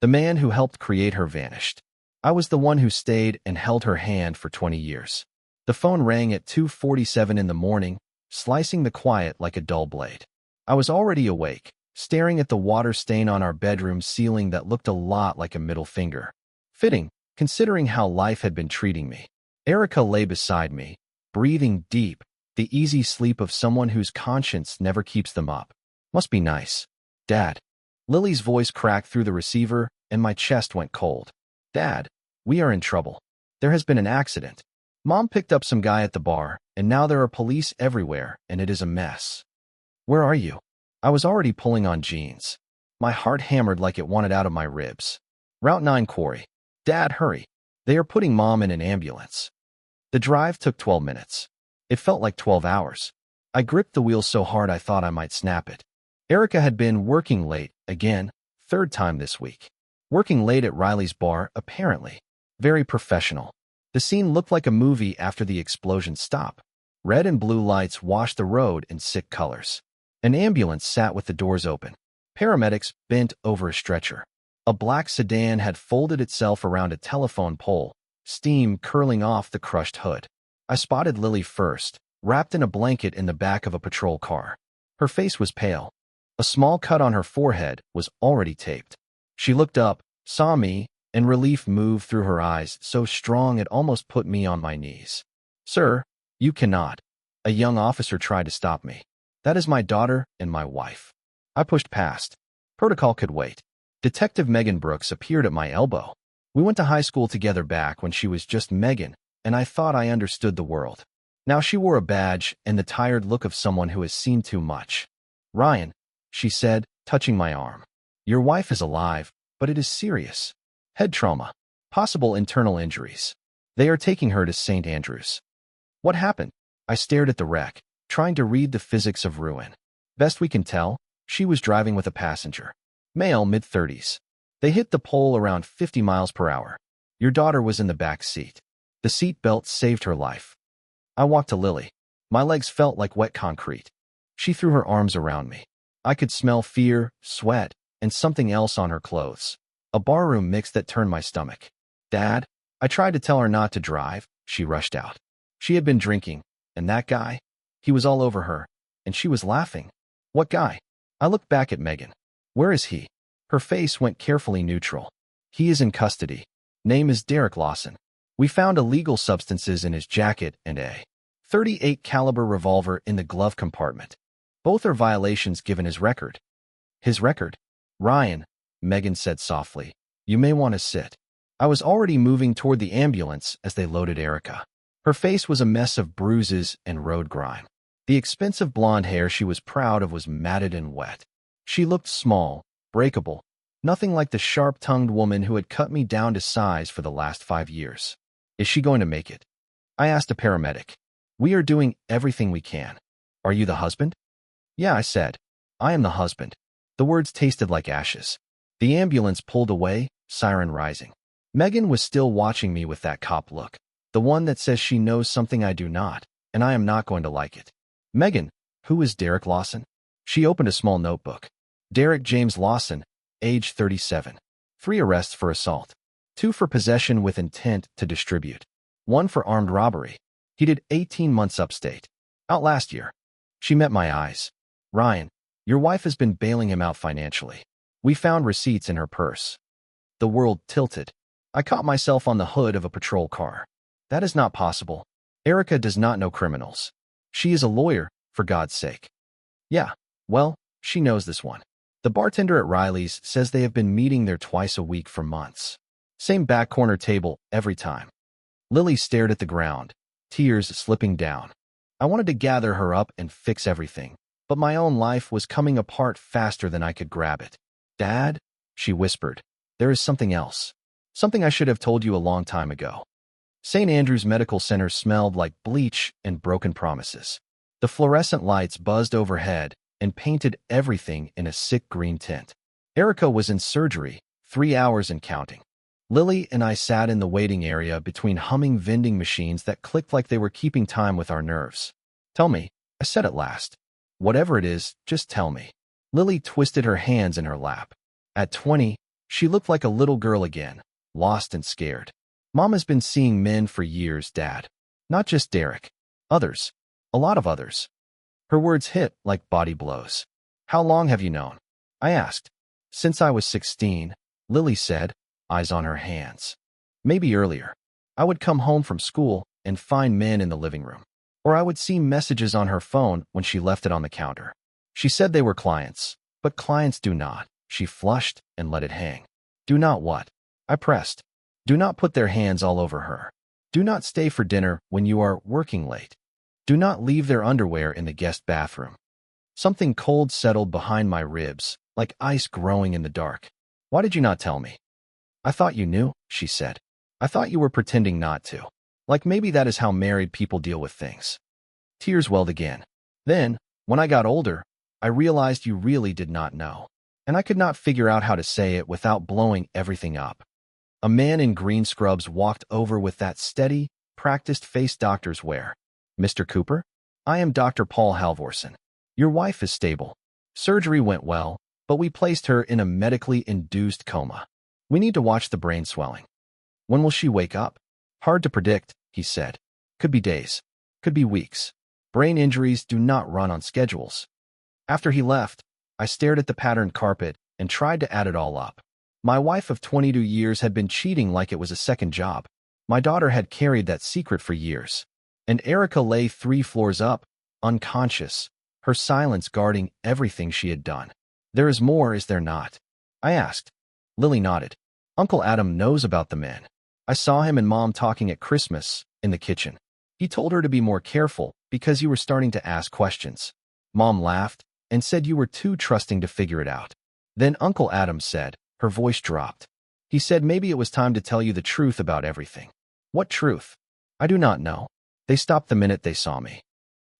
The man who helped create her vanished. I was the one who stayed and held her hand for 20 years. The phone rang at 2:47 in the morning, slicing the quiet like a dull blade. I was already awake, staring at the water stain on our bedroom ceiling that looked a lot like a middle finger. Fitting, considering how life had been treating me. Erica lay beside me, breathing deep, the easy sleep of someone whose conscience never keeps them up. Must be nice. Dad. Lily's voice cracked through the receiver, and my chest went cold. Dad, we are in trouble. There has been an accident. Mom picked up some guy at the bar, and now there are police everywhere, and it is a mess. Where are you? I was already pulling on jeans. My heart hammered like it wanted out of my ribs. Route 9 Quarry. Dad, hurry. They are putting Mom in an ambulance. The drive took 12 minutes. It felt like 12 hours. I gripped the wheel so hard I thought I might snap it. Erica had been working late, again, third time this week. Working late at Riley's bar, apparently. Very professional. The scene looked like a movie after the explosion stopped. Red and blue lights washed the road in sick colors. An ambulance sat with the doors open. Paramedics bent over a stretcher. A black sedan had folded itself around a telephone pole, steam curling off the crushed hood. I spotted Lily first, wrapped in a blanket in the back of a patrol car. Her face was pale. A small cut on her forehead was already taped. She looked up, saw me, and relief moved through her eyes so strong it almost put me on my knees. Sir, you cannot. A young officer tried to stop me. That is my daughter and my wife. I pushed past. Protocol could wait. Detective Megan Brooks appeared at my elbow. We went to high school together back when she was just Megan, and I thought I understood the world. Now she wore a badge and the tired look of someone who has seen too much. Ryan, she said, touching my arm. Your wife is alive, but it is serious. Head trauma. Possible internal injuries. They are taking her to St. Andrews. What happened? I stared at the wreck, trying to read the physics of ruin. Best we can tell, she was driving with a passenger. Male, mid-30s. They hit the pole around 50 miles per hour. Your daughter was in the back seat. The seat belt saved her life. I walked to Lily. My legs felt like wet concrete. She threw her arms around me. I could smell fear, sweat, and something else on her clothes. A barroom mix that turned my stomach. Dad, I tried to tell her not to drive. She rushed out. She had been drinking, and that guy, he was all over her, and she was laughing. What guy? I looked back at Megan. Where is he? Her face went carefully neutral. He is in custody. Name is Derek Lawson. We found illegal substances in his jacket and a .38 caliber revolver in the glove compartment. Both are violations given his record. His record? Ryan, Megan said softly. You may want to sit. I was already moving toward the ambulance as they loaded Erica. Her face was a mess of bruises and road grime. The expensive blonde hair she was proud of was matted and wet. She looked small, breakable, nothing like the sharp-tongued woman who had cut me down to size for the last 5 years. Is she going to make it? I asked a paramedic. We are doing everything we can. Are you the husband? Yeah, I said. I am the husband. The words tasted like ashes. The ambulance pulled away, siren rising. Megan was still watching me with that cop look. The one that says she knows something I do not, and I am not going to like it. Megan, who is Derek Lawson? She opened a small notebook. Derek James Lawson, age 37. 3 arrests for assault. 2 for possession with intent to distribute. 1 for armed robbery. He did 18 months upstate. Out last year. She met my eyes. Ryan, your wife has been bailing him out financially. We found receipts in her purse. The world tilted. I caught myself on the hood of a patrol car. That is not possible. Erica does not know criminals. She is a lawyer, for God's sake. Yeah, well, she knows this one. The bartender at Riley's says they have been meeting there twice a week for months. Same back corner table every time. Lily stared at the ground, tears slipping down. I wanted to gather her up and fix everything, but my own life was coming apart faster than I could grab it. Dad, she whispered, there is something else. Something I should have told you a long time ago. St. Andrew's Medical Center smelled like bleach and broken promises. The fluorescent lights buzzed overhead and painted everything in a sick green tint. Erica was in surgery, 3 hours and counting. Lily and I sat in the waiting area between humming vending machines that clicked like they were keeping time with our nerves. Tell me, I said at last. Whatever it is, just tell me. Lily twisted her hands in her lap. At 20, She looked like a little girl again, lost and scared. Mom has been seeing men for years, Dad. Not just Derek. Others. A lot of others. Her words hit like body blows. How long have you known? I asked. Since I was 16, Lily said, eyes on her hands. Maybe earlier. I would come home from school and find men in the living room. Or I would see messages on her phone when she left it on the counter. She said they were clients, but clients do not. She flushed and let it hang. Do not what? I pressed. Do not put their hands all over her. Do not stay for dinner when you are working late. Do not leave their underwear in the guest bathroom. Something cold settled behind my ribs, like ice growing in the dark. Why did you not tell me? I thought you knew, she said. I thought you were pretending not to. Like maybe that is how married people deal with things. Tears welled again. Then, when I got older, I realized you really did not know. And I could not figure out how to say it without blowing everything up. A man in green scrubs walked over with that steady, practiced face doctors wear. Mr. Cooper? I am Dr. Paul Halvorsen. Your wife is stable. Surgery went well, but we placed her in a medically induced coma. We need to watch the brain swelling. When will she wake up? Hard to predict, he said. Could be days. Could be weeks. Brain injuries do not run on schedules. After he left, I stared at the patterned carpet and tried to add it all up. My wife of 22 years had been cheating like it was a second job. My daughter had carried that secret for years. And Erica lay 3 floors up, unconscious, her silence guarding everything she had done. There is more, is there not? I asked. Lily nodded. Uncle Adam knows about the men. I saw him and Mom talking at Christmas, in the kitchen. He told her to be more careful because you were starting to ask questions. Mom laughed and said you were too trusting to figure it out. Then Uncle Adam said, her voice dropped. He said maybe it was time to tell you the truth about everything. What truth? I do not know. They stopped the minute they saw me.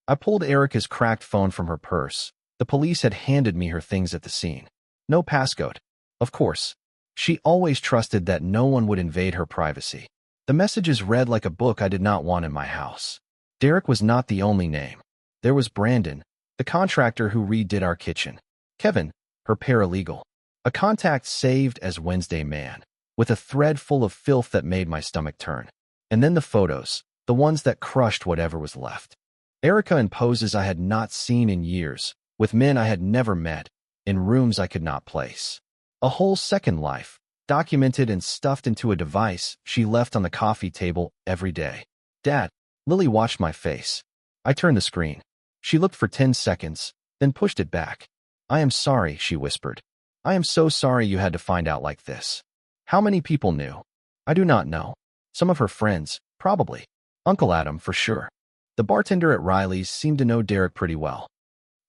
I pulled Erica's cracked phone from her purse. The police had handed me her things at the scene. No passcode. Of course. She always trusted that no one would invade her privacy. The messages read like a book I did not want in my house. Derek was not the only name. There was Brandon, the contractor who redid our kitchen. Kevin, her paralegal. A contact saved as Wednesday man, with a thread full of filth that made my stomach turn. And then the photos, the ones that crushed whatever was left. Erica in poses I had not seen in years, with men I had never met, in rooms I could not place. A whole second life, documented and stuffed into a device she left on the coffee table every day. Dad, Lily watched my face. I turned the screen. She looked for 10 seconds, then pushed it back. I am sorry, she whispered. I am so sorry you had to find out like this. How many people knew? I do not know. Some of her friends, probably. Uncle Adam, for sure. The bartender at Riley's seemed to know Derek pretty well.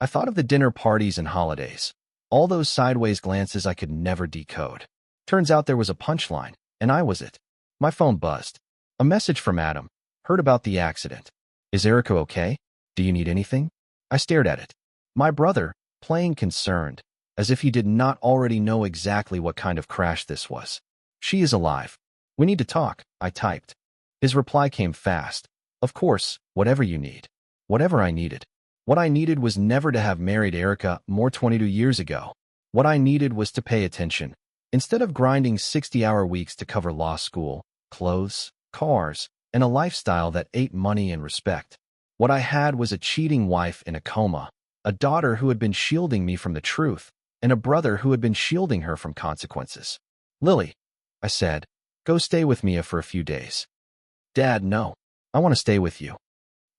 I thought of the dinner parties and holidays. All those sideways glances I could never decode. Turns out there was a punchline, and I was it. My phone buzzed. A message from Adam. Heard about the accident. Is Erica okay? Do you need anything? I stared at it. My brother, playing concerned, as if he did not already know exactly what kind of crash this was. She is alive. We need to talk, I typed. His reply came fast. Of course, whatever you need. Whatever I needed. What I needed was never to have married Erica more 22 years ago. What I needed was to pay attention. Instead of grinding 60-hour weeks to cover law school, clothes, cars, and a lifestyle that ate money and respect. What I had was a cheating wife in a coma, a daughter who had been shielding me from the truth, and a brother who had been shielding her from consequences. Lily, I said, go stay with Mia for a few days. Dad, no. I want to stay with you.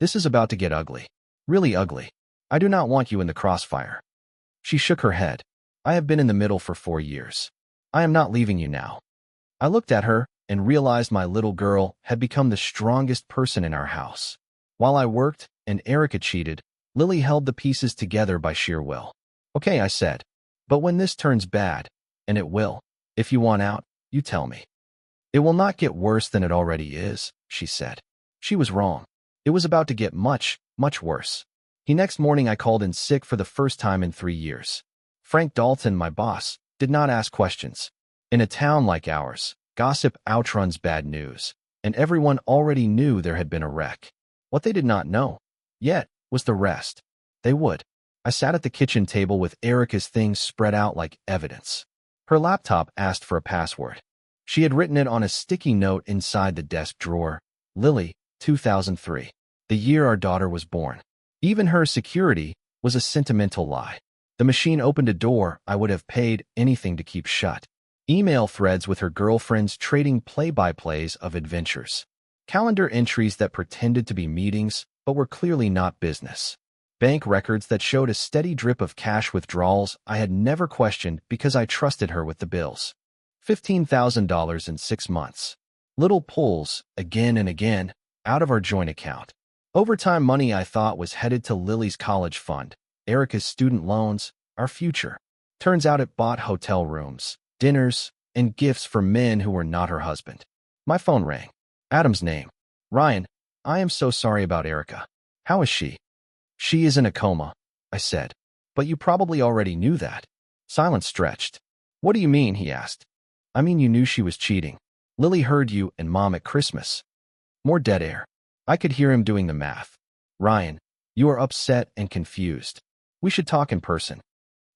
This is about to get ugly. Really ugly. I do not want you in the crossfire. She shook her head. I have been in the middle for 4 years. I am not leaving you now. I looked at her and realized my little girl had become the strongest person in our house. While I worked and Erica cheated, Lily held the pieces together by sheer will. Okay, I said. But when this turns bad, and it will, if you want out, you tell me. It will not get worse than it already is, she said. She was wrong. It was about to get much, much worse. The next morning I called in sick for the first time in 3 years. Frank Dalton, my boss, did not ask questions. In a town like ours, gossip outruns bad news, and everyone already knew there had been a wreck. What they did not know, yet, was the rest. They would. I sat at the kitchen table with Erica's things spread out like evidence. Her laptop asked for a password. She had written it on a sticky note inside the desk drawer. Lily, 2003. The year our daughter was born. Even her security was a sentimental lie. The machine opened a door I would have paid anything to keep shut. Email threads with her girlfriends trading play-by-plays of adventures. Calendar entries that pretended to be meetings but were clearly not business. Bank records that showed a steady drip of cash withdrawals I had never questioned because I trusted her with the bills. $15,000 in 6 months. Little pulls, again and again, out of our joint account. Overtime money I thought was headed to Lily's college fund, Erica's student loans, our future. Turns out it bought hotel rooms, dinners, and gifts for men who were not her husband. My phone rang. Adam's name. Ryan, I am so sorry about Erica. How is she? She is in a coma, I said. But you probably already knew that. Silence stretched. What do you mean, he asked. I mean you knew she was cheating. Lily heard you and Mom at Christmas. More dead air. I could hear him doing the math. Ryan, you are upset and confused. We should talk in person.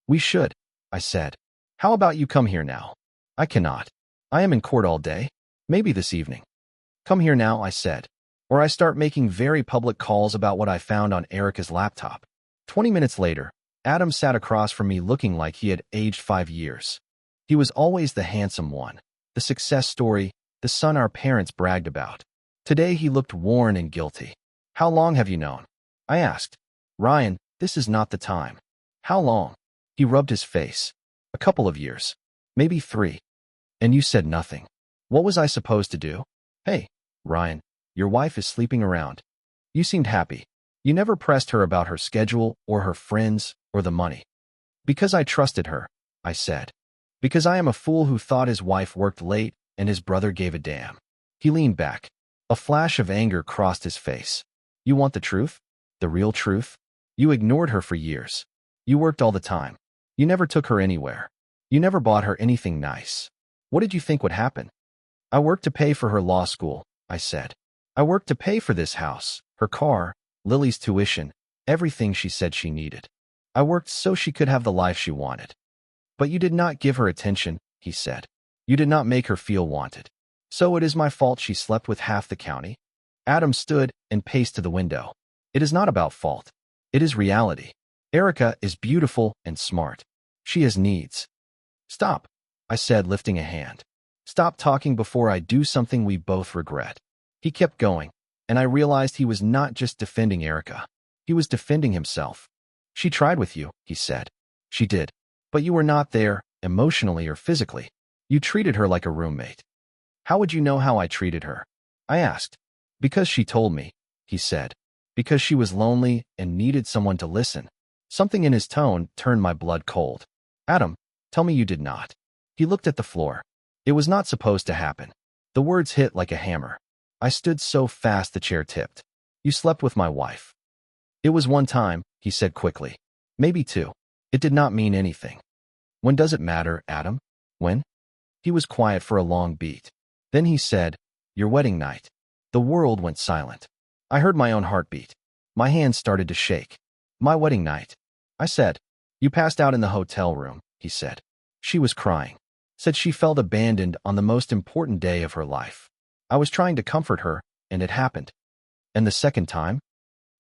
We should, I said. How about you come here now? I cannot. I am in court all day. Maybe this evening. Come here now, I said. Or I start making very public calls about what I found on Erica's laptop. 20 minutes later, Adam sat across from me looking like he had aged 5 years. He was always the handsome one, the success story, the son our parents bragged about. Today he looked worn and guilty. How long have you known? I asked. Ryan, this is not the time. How long? He rubbed his face. A couple of years. Maybe 3. And you said nothing. What was I supposed to do? Hey, Ryan, your wife is sleeping around. You seemed happy. You never pressed her about her schedule or her friends or the money. Because I trusted her, I said. Because I am a fool who thought his wife worked late and his brother gave a damn. He leaned back. A flash of anger crossed his face. You want the truth? The real truth? You ignored her for years. You worked all the time. You never took her anywhere. You never bought her anything nice. What did you think would happen? I worked to pay for her law school, I said. I worked to pay for this house, her car, Lily's tuition, everything she said she needed. I worked so she could have the life she wanted. But you did not give her attention, he said. You did not make her feel wanted. So it is my fault she slept with half the county? Adam stood and paced to the window. It is not about fault. It is reality. Erica is beautiful and smart. She has needs. Stop, I said, lifting a hand. Stop talking before I do something we both regret. He kept going, and I realized he was not just defending Erica. He was defending himself. She tried with you, he said. She did. But you were not there, emotionally or physically. You treated her like a roommate. How would you know how I treated her? I asked. Because she told me, he said. Because she was lonely and needed someone to listen. Something in his tone turned my blood cold. Adam, tell me you did not. He looked at the floor. It was not supposed to happen. The words hit like a hammer. I stood so fast the chair tipped. You slept with my wife. It was 1 time, he said quickly. Maybe 2. It did not mean anything. When does it matter, Adam? When? He was quiet for a long beat. Then he said, your wedding night. The world went silent. I heard my own heartbeat. My hands started to shake. My wedding night. I said, you passed out in the hotel room, he said. She was crying. Said she felt abandoned on the most important day of her life. I was trying to comfort her, and it happened. And the second time?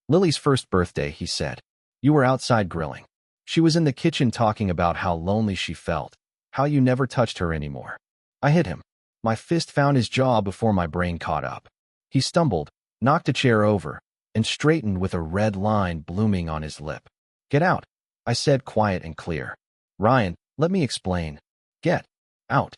Lily's first birthday, he said. You were outside grilling. She was in the kitchen talking about how lonely she felt, how you never touched her anymore. I hit him. My fist found his jaw before my brain caught up. He stumbled, knocked a chair over, and straightened with a red line blooming on his lip. Get out, I said, quiet and clear. Ryan, let me explain. Get out.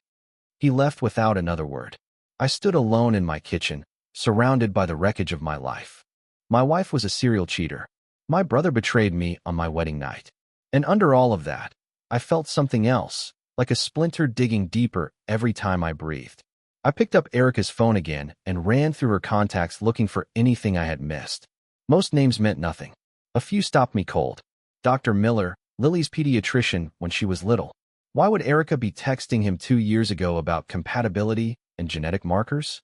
He left without another word. I stood alone in my kitchen, surrounded by the wreckage of my life. My wife was a serial cheater. My brother betrayed me on my wedding night. And under all of that, I felt something else, like a splinter digging deeper every time I breathed. I picked up Erica's phone again and ran through her contacts looking for anything I had missed. Most names meant nothing. A few stopped me cold. Dr. Miller, Lily's pediatrician when she was little. Why would Erica be texting him 2 years ago about compatibility and genetic markers?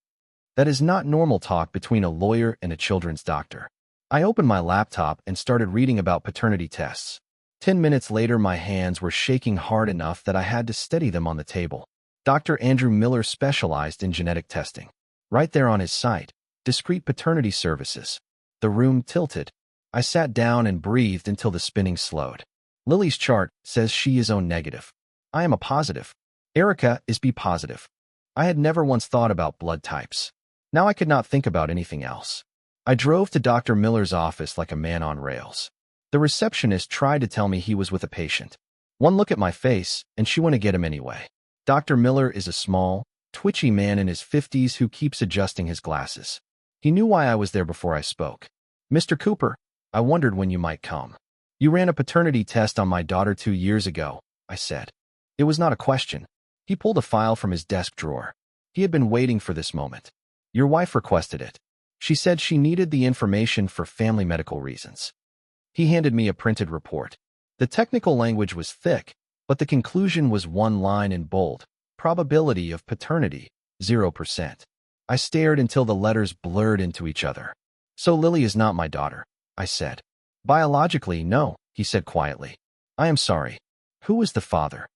That is not normal talk between a lawyer and a children's doctor. I opened my laptop and started reading about paternity tests. 10 minutes later, my hands were shaking hard enough that I had to steady them on the table. Dr. Andrew Miller specialized in genetic testing. Right there on his site, discrete paternity services. The room tilted. I sat down and breathed until the spinning slowed. Lily's chart says she is O negative. I am a positive. Erica is B positive. I had never once thought about blood types. Now I could not think about anything else. I drove to Dr. Miller's office like a man on rails. The receptionist tried to tell me he was with a patient. One look at my face, and she wanted to get him anyway. Dr. Miller is a small, twitchy man in his 50s who keeps adjusting his glasses. He knew why I was there before I spoke. "Mr. Cooper, I wondered when you might come. You ran a paternity test on my daughter 2 years ago," I said. It was not a question. He pulled a file from his desk drawer. He had been waiting for this moment. "Your wife requested it. She said she needed the information for family medical reasons." He handed me a printed report. The technical language was thick, but the conclusion was one line in bold. Probability of paternity, 0%. I stared until the letters blurred into each other. "So Lily is not my daughter," I said. "Biologically, no," he said quietly. "I am sorry. Who is the father?"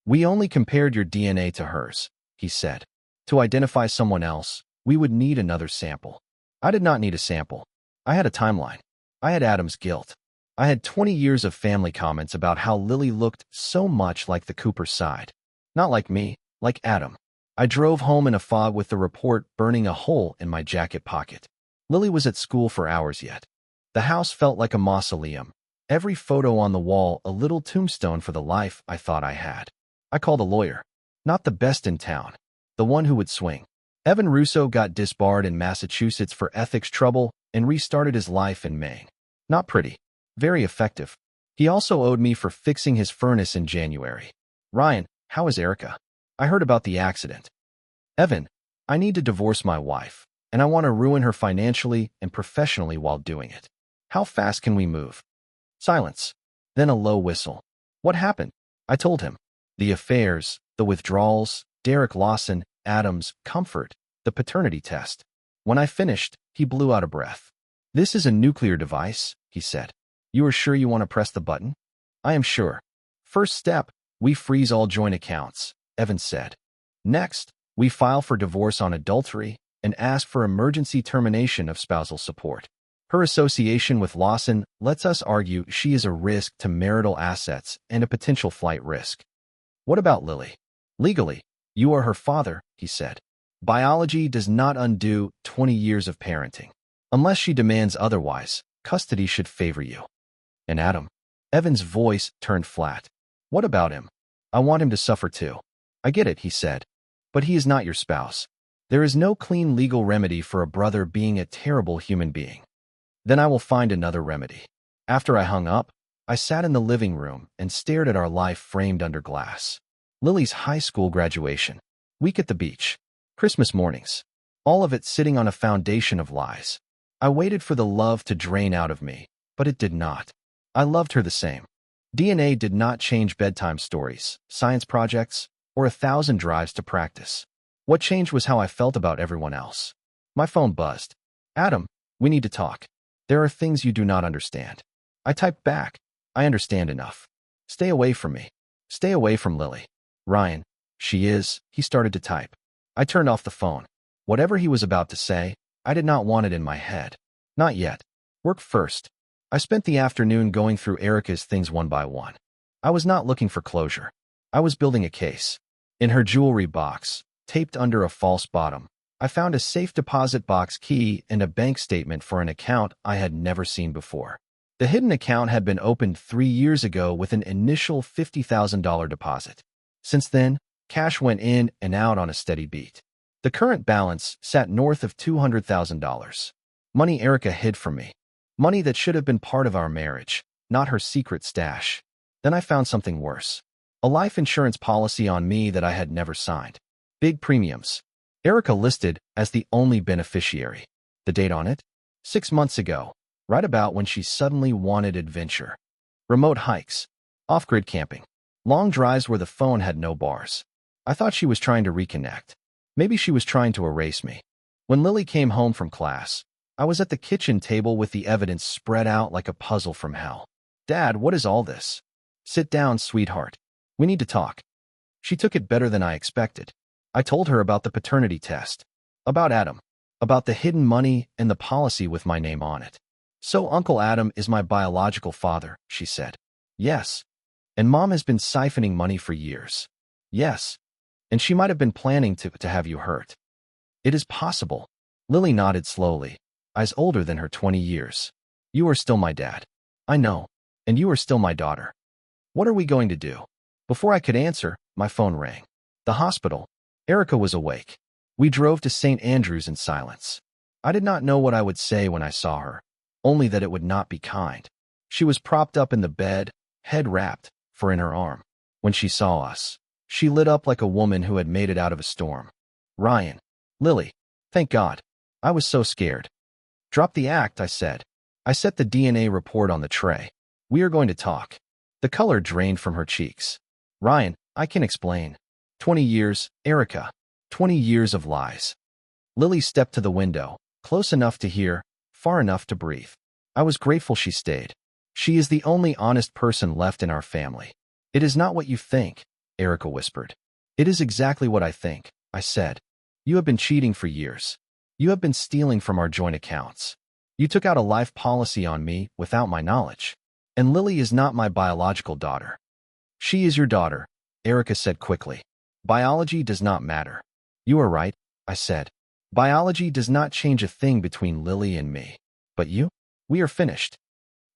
"We only compared your DNA to hers," he said. "To identify someone else, we would need another sample." I did not need a sample. I had a timeline. I had Adam's guilt. I had 20 years of family comments about how Lily looked so much like the Cooper side. Not like me, like Adam. I drove home in a fog with the report burning a hole in my jacket pocket. Lily was at school for hours yet. The house felt like a mausoleum. Every photo on the wall a little tombstone for the life I thought I had. I called a lawyer. Not the best in town. The one who would swing. Evan Russo got disbarred in Massachusetts for ethics trouble and restarted his life in Maine. Not pretty. Very effective. He also owed me for fixing his furnace in January. "Ryan, how is Erica? I heard about the accident." "Evan, I need to divorce my wife, and I want to ruin her financially and professionally while doing it. How fast can we move?" Silence. Then a low whistle. "What happened?" I told him. The affairs, the withdrawals, Derek Lawson, Adam's comfort, the paternity test. When I finished, he blew out a breath. "This is a nuclear device," he said. "You are sure you want to press the button?" "I am sure." "First step, we freeze all joint accounts," Evan said. "Next, we file for divorce on adultery and ask for emergency termination of spousal support. Her association with Lawson lets us argue she is a risk to marital assets and a potential flight risk." "What about Lily?" "Legally, you are her father," he said. "Biology does not undo 20 years of parenting. Unless she demands otherwise, custody should favor you." "And Adam?" Evan's voice turned flat. "What about him?" "I want him to suffer too." "I get it," he said. "But he is not your spouse. There is no clean legal remedy for a brother being a terrible human being." "Then I will find another remedy." After I hung up, I sat in the living room and stared at our life framed under glass. Lily's high school graduation, week at the beach, Christmas mornings, all of it sitting on a foundation of lies. I waited for the love to drain out of me, but it did not. I loved her the same. DNA did not change bedtime stories, science projects, or 1,000 drives to practice. What changed was how I felt about everyone else. My phone buzzed. "Adam, we need to talk. There are things you do not understand." I typed back. "I understand enough. Stay away from me. Stay away from Lily." "Ryan, she is," he started to type. I turned off the phone. Whatever he was about to say, I did not want it in my head. Not yet. Work first. I spent the afternoon going through Erica's things one by one. I was not looking for closure. I was building a case. In her jewelry box, taped under a false bottom, I found a safe deposit box key and a bank statement for an account I had never seen before. The hidden account had been opened 3 years ago with an initial $50,000 deposit. Since then, cash went in and out on a steady beat. The current balance sat north of $200,000. Money Erica hid from me. Money that should have been part of our marriage, not her secret stash. Then I found something worse. A life insurance policy on me that I had never signed. Big premiums. Erica listed as the only beneficiary. The date on it? 6 months ago, right about when she suddenly wanted adventure. Remote hikes. Off-grid camping. Long drives where the phone had no bars. I thought she was trying to reconnect. Maybe she was trying to erase me. When Lily came home from class, I was at the kitchen table with the evidence spread out like a puzzle from hell. Dad, what is all this? Sit down, sweetheart. We need to talk. She took it better than I expected. I told her about the paternity test, about Adam, about the hidden money and the policy with my name on it. So Uncle Adam is my biological father, she said. Yes. And Mom has been siphoning money for years. Yes. And she might have been planning to have you hurt. It is possible. Lily nodded slowly, eyes older than her 20 years. You are still my dad. I know. And you are still my daughter. What are we going to do? Before I could answer, my phone rang. The hospital. Erica was awake. We drove to St. Andrews in silence. I did not know what I would say when I saw her, only that it would not be kind. She was propped up in the bed, head wrapped, in her arm. When she saw us, she lit up like a woman who had made it out of a storm. Ryan. Lily. Thank God. I was so scared. Drop the act, I said. I set the DNA report on the tray. We are going to talk. The color drained from her cheeks. Ryan, I can explain. 20 years, Erica. 20 years of lies. Lily stepped to the window, close enough to hear, far enough to breathe. I was grateful she stayed. She is the only honest person left in our family. It is not what you think, Erica whispered. It is exactly what I think, I said. You have been cheating for years. You have been stealing from our joint accounts. You took out a life policy on me without my knowledge. And Lily is not my biological daughter. She is your daughter, Erica said quickly. Biology does not matter. You are right, I said. Biology does not change a thing between Lily and me. But you? We are finished.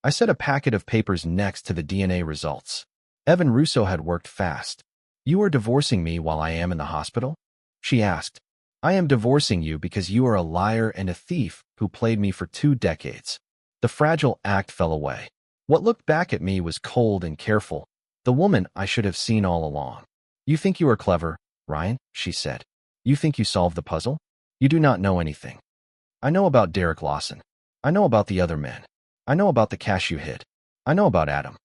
I set a packet of papers next to the DNA results. Evan Russo had worked fast. You are divorcing me while I am in the hospital? She asked. I am divorcing you because you are a liar and a thief who played me for 2 decades. The fragile act fell away. What looked back at me was cold and careful, the woman I should have seen all along. You think you are clever, Ryan, she said. You think you solved the puzzle? You do not know anything. I know about Derek Lawson. I know about the other men. I know about the cash you hid. I know about Adam.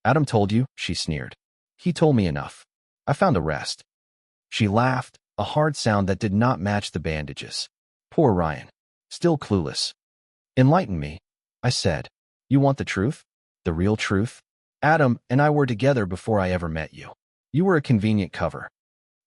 Adam told you, she sneered. He told me enough. I found the rest. She laughed, a hard sound that did not match the bandages. Poor Ryan. Still clueless. Enlighten me, I said. You want the truth? The real truth? Adam and I were together before I ever met you. You were a convenient cover.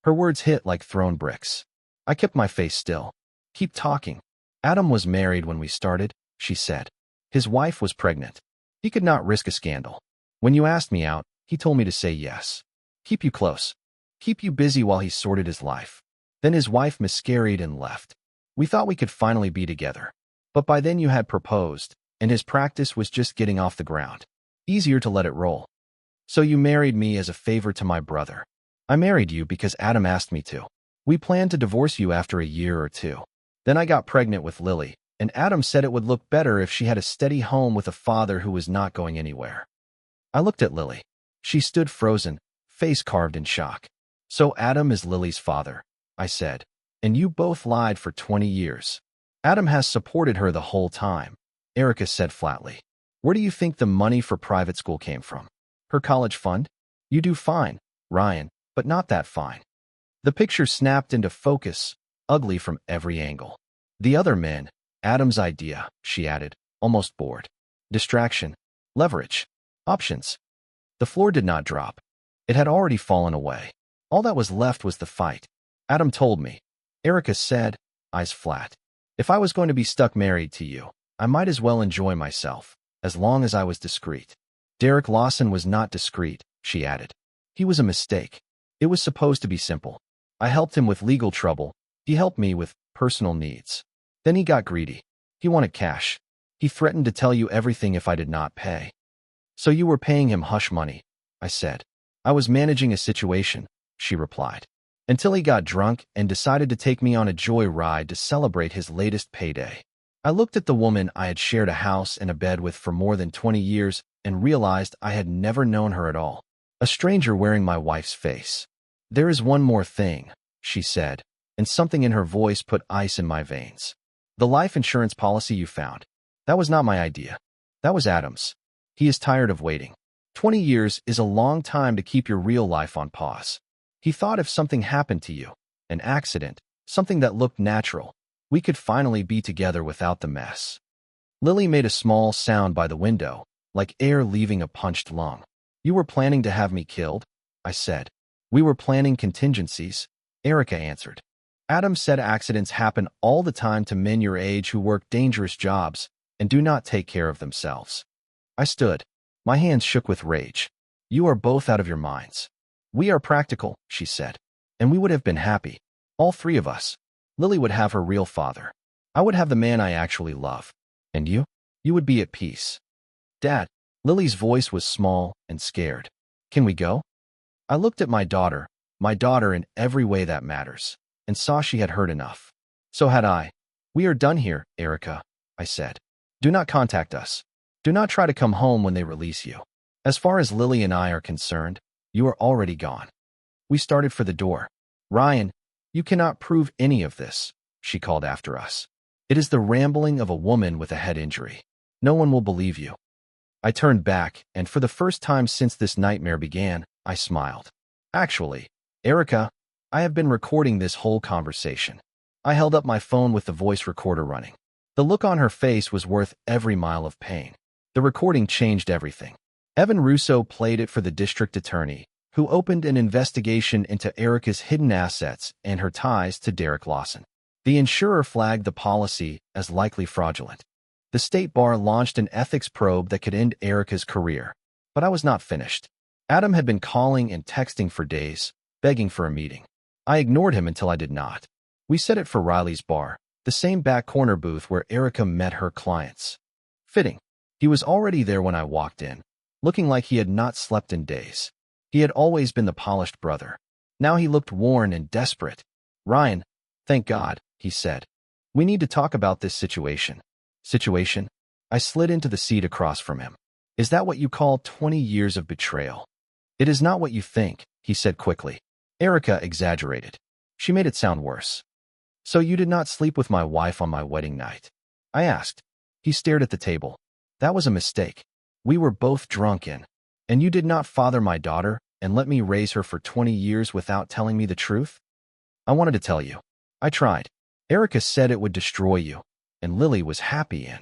Her words hit like thrown bricks. I kept my face still. Keep talking. Adam was married when we started, she said. His wife was pregnant. He could not risk a scandal. When you asked me out, he told me to say yes. Keep you close. Keep you busy while he sorted his life. Then his wife miscarried and left. We thought we could finally be together. But by then you had proposed, and his practice was just getting off the ground. Easier to let it roll. So you married me as a favor to my brother. I married you because Adam asked me to. We planned to divorce you after a year or 2. Then I got pregnant with Lily, and Adam said it would look better if she had a steady home with a father who was not going anywhere. I looked at Lily. She stood frozen, face carved in shock. So Adam is Lily's father, I said. And you both lied for 20 years. Adam has supported her the whole time, Erica said flatly. Where do you think the money for private school came from? Her college fund? You do fine, Ryan, but not that fine. The picture snapped into focus, ugly from every angle. The other men, Adam's idea, she added, almost bored. Distraction, leverage, options. The floor did not drop. It had already fallen away. All that was left was the fight. Adam told me, Erica said, eyes flat. If I was going to be stuck married to you, I might as well enjoy myself, as long as I was discreet. Derek Lawson was not discreet, she added. He was a mistake. It was supposed to be simple. I helped him with legal trouble. He helped me with personal needs. Then he got greedy. He wanted cash. He threatened to tell you everything if I did not pay. So you were paying him hush money, I said. I was managing a situation, she replied. Until he got drunk and decided to take me on a joy ride to celebrate his latest payday. I looked at the woman I had shared a house and a bed with for more than 20 years and realized I had never known her at all. A stranger wearing my wife's face. There is one more thing, she said, and something in her voice put ice in my veins. The life insurance policy you found. That was not my idea. That was Adam's. He is tired of waiting. 20 years is a long time to keep your real life on pause. He thought if something happened to you, an accident, something that looked natural, we could finally be together without the mess. Lily made a small sound by the window, like air leaving a punched lung. You were planning to have me killed? I said. We were planning contingencies, Erica answered. Adam said accidents happen all the time to men your age who work dangerous jobs and do not take care of themselves. I stood. My hands shook with rage. You are both out of your minds. We are practical, she said, and we would have been happy. All three of us. Lily would have her real father. I would have the man I actually love. And you? You would be at peace. Dad, Lily's voice was small and scared. Can we go? I looked at my daughter in every way that matters, and saw she had heard enough. So had I. We are done here, Erica, I said. Do not contact us. Do not try to come home when they release you. As far as Lily and I are concerned, you are already gone. We started for the door. Ryan, you cannot prove any of this, she called after us. It is the rambling of a woman with a head injury. No one will believe you. I turned back, and for the first time since this nightmare began, I smiled. Actually, Erica, I have been recording this whole conversation. I held up my phone with the voice recorder running. The look on her face was worth every mile of pain. The recording changed everything. Evan Russo played it for the district attorney, who opened an investigation into Erica's hidden assets and her ties to Derek Lawson. The insurer flagged the policy as likely fraudulent. The state bar launched an ethics probe that could end Erica's career. But I was not finished. Adam had been calling and texting for days, begging for a meeting. I ignored him until I did not. We set it for Riley's bar, the same back corner booth where Erica met her clients. Fitting. He was already there when I walked in, looking like he had not slept in days. He had always been the polished brother. Now he looked worn and desperate. Ryan, thank God, he said. We need to talk about this situation. Situation? I slid into the seat across from him. Is that what you call 20 years of betrayal? It is not what you think, he said quickly. Erica exaggerated. She made it sound worse. So you did not sleep with my wife on my wedding night? I asked. He stared at the table. That was a mistake. We were both drunk and you did not father my daughter and let me raise her for 20 years without telling me the truth? I wanted to tell you. I tried. Erica said it would destroy you, and Lily was happy in.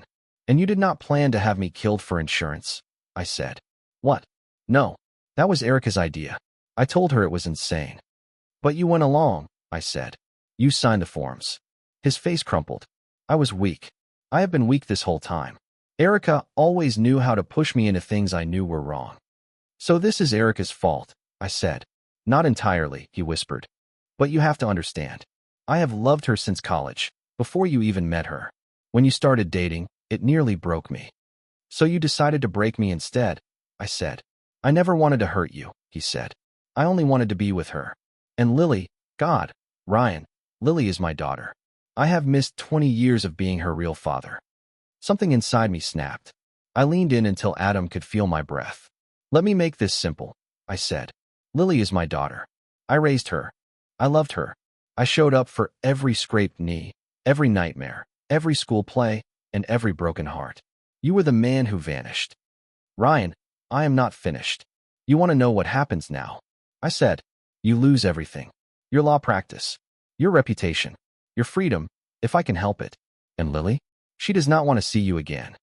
And you did not plan to have me killed for insurance, I said. What? No. That was Erica's idea. I told her it was insane. But you went along, I said. You signed the forms. His face crumpled. I was weak. I have been weak this whole time. Erica always knew how to push me into things I knew were wrong. So this is Erica's fault, I said. Not entirely, he whispered. But you have to understand. I have loved her since college, before you even met her. When you started dating, it nearly broke me. So you decided to break me instead, I said. I never wanted to hurt you, he said. I only wanted to be with her. And Lily, God, Ryan, Lily is my daughter. I have missed 20 years of being her real father. Something inside me snapped. I leaned in until Adam could feel my breath. Let me make this simple, I said. Lily is my daughter. I raised her. I loved her. I showed up for every scraped knee, every nightmare, every school play, and every broken heart. You were the man who vanished. Ryan, I am not finished. You want to know what happens now? I said. You lose everything. Your law practice. Your reputation. Your freedom, if I can help it. And Lily? She does not want to see you again.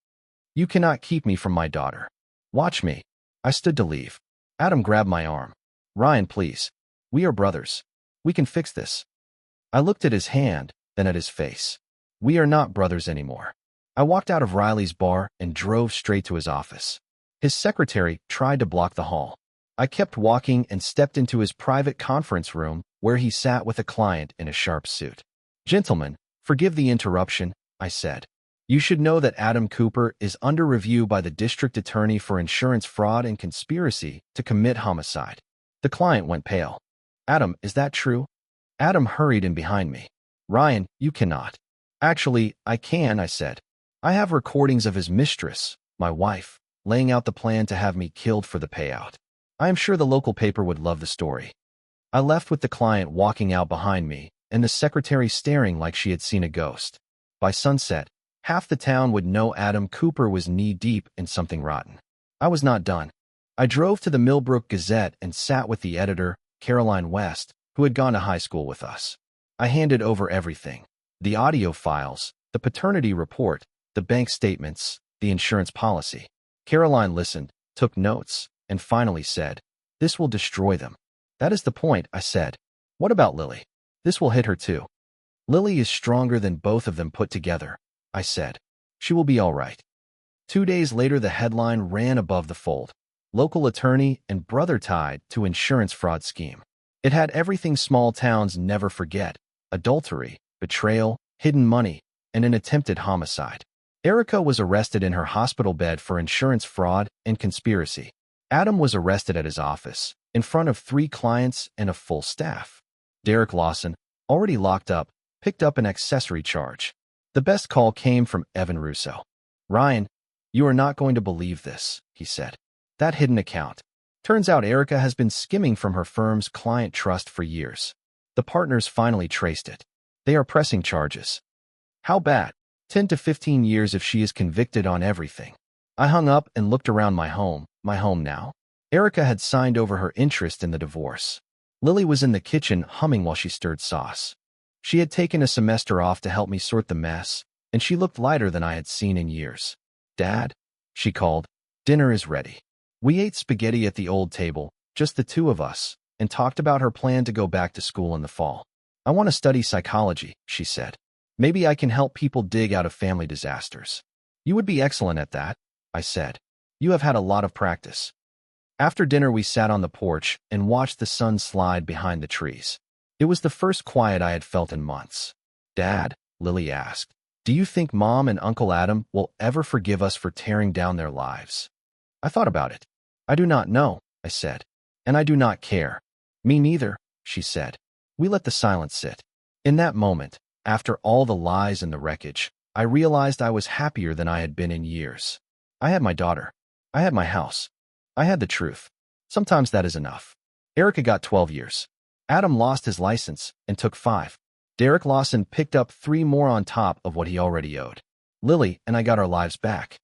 You cannot keep me from my daughter. Watch me. I stood to leave. Adam grabbed my arm. Ryan, please. We are brothers. We can fix this. I looked at his hand, then at his face. We are not brothers anymore. I walked out of Riley's bar and drove straight to his office. His secretary tried to block the hall. I kept walking and stepped into his private conference room where he sat with a client in a sharp suit. Gentlemen, forgive the interruption, I said. You should know that Adam Cooper is under review by the district attorney for insurance fraud and conspiracy to commit homicide. The client went pale. Adam, is that true? Adam hurried in behind me. Ryan, you cannot. Actually, I can, I said. I have recordings of his mistress, my wife, laying out the plan to have me killed for the payout. I am sure the local paper would love the story. I left with the client walking out behind me and the secretary staring like she had seen a ghost. By sunset, half the town would know Adam Cooper was knee-deep in something rotten. I was not done. I drove to the Millbrook Gazette and sat with the editor, Caroline West, who had gone to high school with us. I handed over everything. The audio files, the paternity report, the bank statements, the insurance policy. Caroline listened, took notes, and finally said, "This will destroy them." "That is the point," I said. "What about Lily? This will hit her too." "Lily is stronger than both of them put together," I said. "She will be all right." 2 days later, the headline ran above the fold. Local attorney and brother tied to insurance fraud scheme. It had everything small towns never forget: adultery, betrayal, hidden money, and an attempted homicide. Erica was arrested in her hospital bed for insurance fraud and conspiracy. Adam was arrested at his office, in front of 3 clients and a full staff. Derek Lawson, already locked up, picked up an accessory charge. The best call came from Evan Russo. "Ryan, you are not going to believe this," he said. "That hidden account. Turns out Erica has been skimming from her firm's client trust for years. The partners finally traced it. They are pressing charges." "How bad?" 10 to 15 years if she is convicted on everything." I hung up and looked around my home now. Erica had signed over her interest in the divorce. Lily was in the kitchen humming while she stirred sauce. She had taken a semester off to help me sort the mess, and she looked lighter than I had seen in years. "Dad," she called, "dinner is ready." We ate spaghetti at the old table, just the 2 of us, and talked about her plan to go back to school in the fall. "I want to study psychology," she said. "Maybe I can help people dig out of family disasters." "You would be excellent at that," I said. "You have had a lot of practice." After dinner, we sat on the porch and watched the sun slide behind the trees. It was the first quiet I had felt in months. "Dad," Lily asked, "do you think Mom and Uncle Adam will ever forgive us for tearing down their lives?" I thought about it. "I do not know," I said. "And I do not care." "Me neither," she said. We let the silence sit. In that moment, after all the lies and the wreckage, I realized I was happier than I had been in years. I had my daughter. I had my house. I had the truth. Sometimes that is enough. Erica got 12 years. Adam lost his license and took 5. Derek Lawson picked up 3 more on top of what he already owed. Lily and I got our lives back.